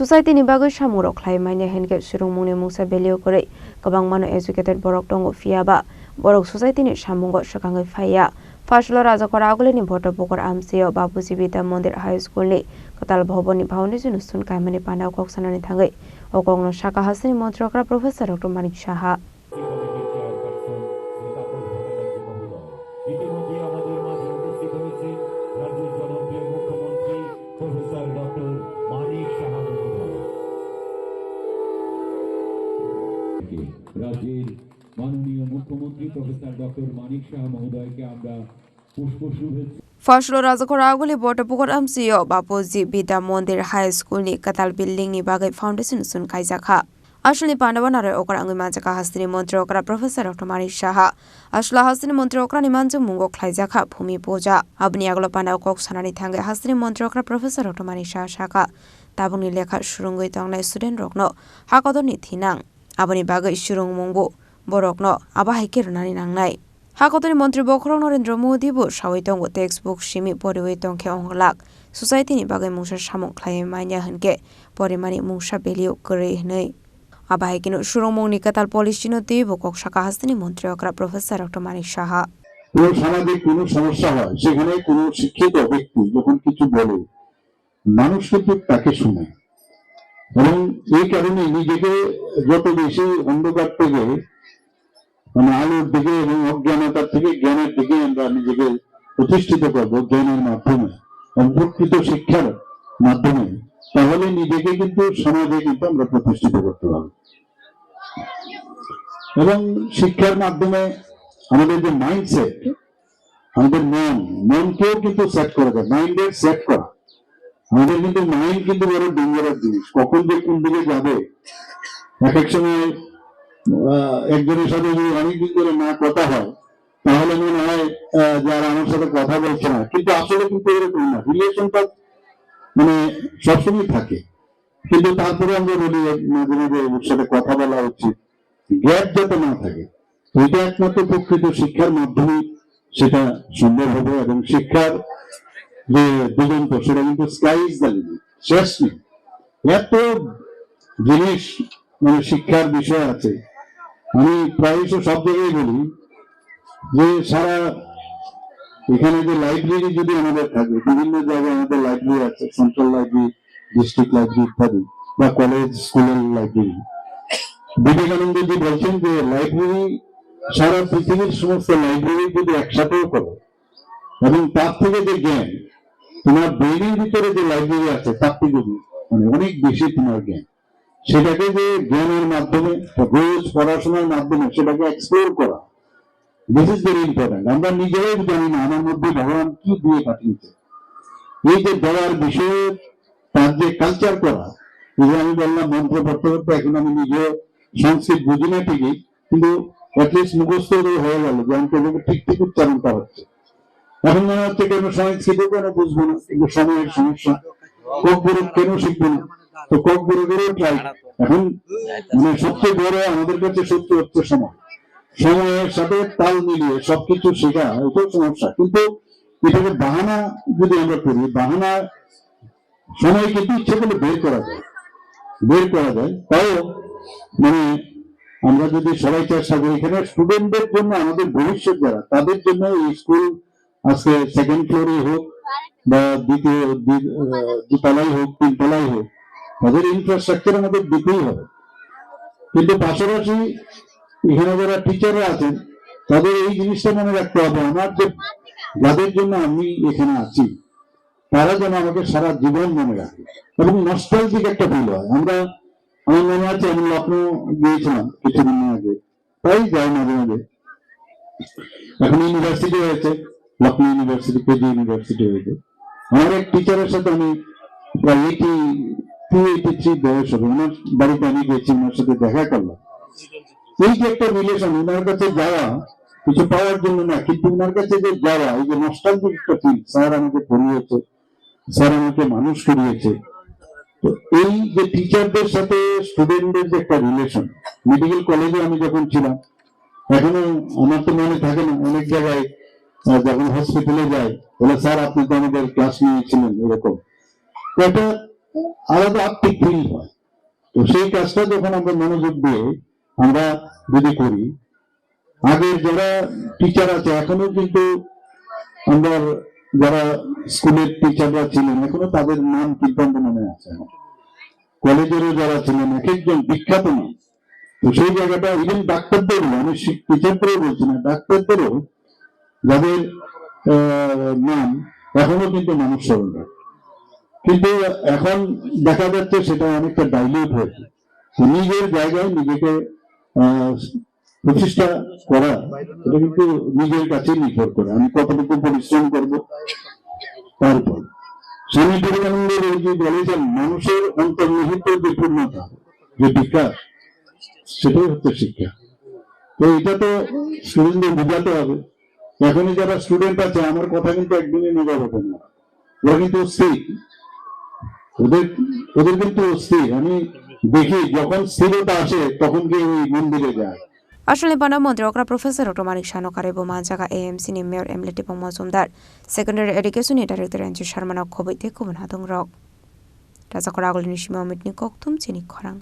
society ni bagai samurok khlai maine henke surungmungni mungsa belio korei gobang mano educated borok tongo fiaba borok society ni samungo sakangai phaiya Fashlo Rajakora agule ni bhoto pokor amsio Bapuji Vidya Mandir High School ni katal bhawan ni foundation ustun kaimani panda kok sanani thangai okongno shaka hasini montrokra professor Dr. Manik Shaha রাজ্যের মাননীয় মুখ্যমন্ত্রী professor doctor মানিক শাহ মহোদয়কে আমরা পুষ্প শুভেচ্ছা Fashlo Rajakora agule bhoto pokor amsio Bapuji Vidya Mandir High School ni katal building ni bagai foundation ustun kaijakha Ashli Pandavanare okra angi majaka hasini montrokra professor Dr. Manik Shaha Ashla hasini montrokra ni manju mungo khlaijakha bhumi puja abni aglo panda kok sanani thangai hasini montrokra professor Dr. Manik Shaha shaka tabuni lekha surungoi tongnai student rokno hakodoni thinang aboni bagai surung mungbu borokno abahike runani nangnai Hakotoni Mantri Bokrong Narendra Modi bu Shawitongo textbook Shimi Poriwe Tongke Onglak Society ni bagai mungsa samong khlai manya henke porimani mungsa belio kore nei Abahikino surumong ni katal polishino tibo kok shaka hastini mantri okra professor Dr. Manik Shaha কোনো সামাজিক কোনো সমস্যা হয় সেখানে কোনো শিক্ষিত ব্যক্তি যখন কিছু বলে মানুষ কিন্তু তাকে শুনে এবং এই কারণে নিজেকে যত বেশি অন্ধকার থেকে মানে আলোর দিকে এবং অজ্ঞানতার থেকে জ্ঞানের দিকে আমরা নিজেকে প্রতিষ্ঠিত করবো জ্ঞানের মাধ্যমে প্রকৃত শিক্ষার মাধ্যমে তাহলে নিজেকে কিন্তু সমাজে কিন্তু আমরা প্রতিষ্ঠিত করতে পারবো এবং শিক্ষার মাধ্যমে আমাদের যে মাইন্ডসেট আমাদের মনকেও কিন্তু সেট করা যায় মাইন্ডের সেট করা আমাদের কিন্তু মাইন্ড কিন্তু বড় ডেঞ্জারাস জিনিস কখন যে কোন দিকে যাবে এক এক সময় একজনের সাথে যদি অনেকদিন ধরে না কথা হয় তাহলে মনে হয় যারা আমার সাথে কথা বলছে না কিন্তু আসলে কিন্তু এরকম না রিলেশনটা মানে সবসময় থাকে কিন্তু তারপরে আমরা বলি মাঝে মাঝে ওর সাথে কথা বলা উচিত গ্যাপ যাতে না থাকে এটা একমাত্র প্রকৃত শিক্ষার মাধ্যমে সেটা সম্ভব হবে এবং শিক্ষার যে দিগন্ত সেটা কিন্তু স্কাই ইজ দ্য লিমিট শেষ নেই এত জিনিস মানে শিক্ষার বিষয় আছে আমি প্রায়শ সব জায়গায় বলি যে সারা এখানে যে লাইব্রেরি যদি আমাদের থাকে বিভিন্ন জায়গায় আমাদের লাইব্রেরি আছে সেন্ট্রাল লাইব্রেরি ডিস্ট্রিক্ট লাইব্রেরি ইত্যাদি বা কলেজ স্কুলের লাইব্রেরি বিবেকানন্দজি বলছেন যে লাইব্রেরি সারা পৃথিবীর সমস্ত লাইব্রেরি যদি একসাথেও করো এবং তার থেকে যে জ্ঞান তোমার ব্রেনের ভিতরে যে লাইব্রেরি আছে তার থেকে মানে অনেক বেশি তোমার জ্ঞান সেটাকে যে জ্ঞানের মাধ্যমে রোজ পড়াশোনার মাধ্যমে সেটাকে এক্সপ্লোর করা দিস ইজ ভেরি ইম্পর্টেন্ট আমরা নিজেরাই জানি না আমার মধ্যে ভগবান কি দিয়ে পাঠিয়েছে এই যে দেওয়ার বিষয়ে তার যে কালচার করা এই যে আমি বললাম মন্ত্র পড়তে পড়তে এখন আমি নিজে সংস্কৃত বুঝি না ঠিকই কিন্তু অ্যাটলিস্ট মুখস্থ হয়ে গেল যে আমি ঠিক ঠিক উচ্চারণটা হচ্ছে এখন মনে হচ্ছে কেন সংস্কৃত কেন বুঝবো না কিন্তু সময়ের সমস্যা কক গুরু কেন শিখবো না তো কক গুরুদেরও ট্রাই এখন মানে সবচেয়ে বড় আমাদের কাছে সত্যি হচ্ছে সময়ের সাথে তাল মিলিয়ে সবকিছু শেখা এটাও সমস্যা কিন্তু এটাকে বাহানা যদি আমরা করি বাহানা সময় কিন্তু ইচ্ছে করলে বের করা যায় তাও মানে আমরা যদি সবাই চেষ্টা করি এখানে স্টুডেন্টদের জন্য আমাদের ভবিষ্যৎ যারা তাদের জন্য এই স্কুল আজকে সেকেন্ড ফ্লোরে হোক বা দুতলাই হোক তিনতলাই হোক তাদের ইনফ্রাস্ট্রাকচার আমাদের দিতেই হবে কিন্তু পাশাপাশি এখানে যারা টিচাররা আছেন তাদের এই জিনিসটা মনে রাখতে হবে আমার যে যাদের জন্য আমি এখানে আছি তারা যেন আমাকে সারা জীবন মনে রাখে এবং নস্টালজিক একটা ফিল হয় আমার মনে আছে আমি লখনৌ গিয়েছিলাম কিছুদিন আগে তাই যাই মাঝে মাঝে এখন ইউনিভার্সিটি হয়েছে লখনৌ ইউনিভার্সিটি কেজি ইউনিভার্সিটি হয়েছে আমার এক টিচারের সাথে আমি প্রায় 82-83 বয়স হবে ওনার বাড়িতে আমি গেছি ওনার সাথে দেখা করলাম এই যে একটা রিলেশন ওনার কাছে যাওয়া কিছু পাওয়ার জন্য না কিন্তু ওনার কাছে যে যাওয়া এই যে নস্টালজিক একটা ফিল স্যার আমাকে পড়িয়েছে স্যার আমাকে মানুষ করিয়েছে তো এই যে টিচারদের সাথে স্টুডেন্টদের যে একটা রিলেশন মেডিকেল কলেজে আমি যখন ছিলাম এখনো আমার তো মনে থাকে না অনেক জায়গায় যখন হসপিটালে যাই বলে স্যার আপনি তো আমাদের ক্লাস নিয়েছিলেন এরকম এটা আলাদা আত্মিক ফিল হয়। তো সেই কাজটা যখন আমরা মনোযোগ দিয়ে আমরা যদি করি, আগের যারা টিচার আছে এখনো কিন্তু আমরা যারা স্কুলের টিচাররা ছিলেন এখনো তাদের নাম কিন্তু আমাদের মনে আছে। কলেজেরও যারা ছিলেন এক একজন বিখ্যাত নাম। তো সেই জায়গাটা ইভেন ডাক্তারদেরও, আমি টিচারদেরও বলছি না, ডাক্তারদেরও যাদের নাম এখনো কিন্তু মানুষ স্মরণ রাখে। কিন্তু এখন দেখা যাচ্ছে সেটা অনেকটা ডাইলিউট হয়েছে। নিজের জায়গায় নিজেকে প্রতিষ্ঠা করা, এটা কিন্তু নিজের কাছে নির্ভর করে আমি কতটুকু পরিশ্রম করবো তার উপর। স্বামী বিবেকানন্দের যে বলেছেন মানুষের অন্তর্নিহিত যে পূর্ণতা, যে বিকাশ, সেটাই হচ্ছে শিক্ষা। তো এটা তো স্টুডেন্টদের বোঝাতে হবে। এখনই যারা স্টুডেন্ট আছে আমার কথা কিন্তু একদিনই নেওয়া হবে না, ওরা কিন্তু স্থির, ওদের কিন্তু স্থির। আমি দেখি যখন স্থিরতা আসে তখন কি ওই মন্দিরে যায়। Ashley Panda Mantri Okra Professor Dr. Manik Shah Nokare Bomanjaka AMC ni Mayor Emily Tipong Mazumdar Secondary Education ni Director Anju Sharma Nok Khobite Kubun Hatung Rok Raja Koragol ni Shima Mitni Koktum Chini Khorang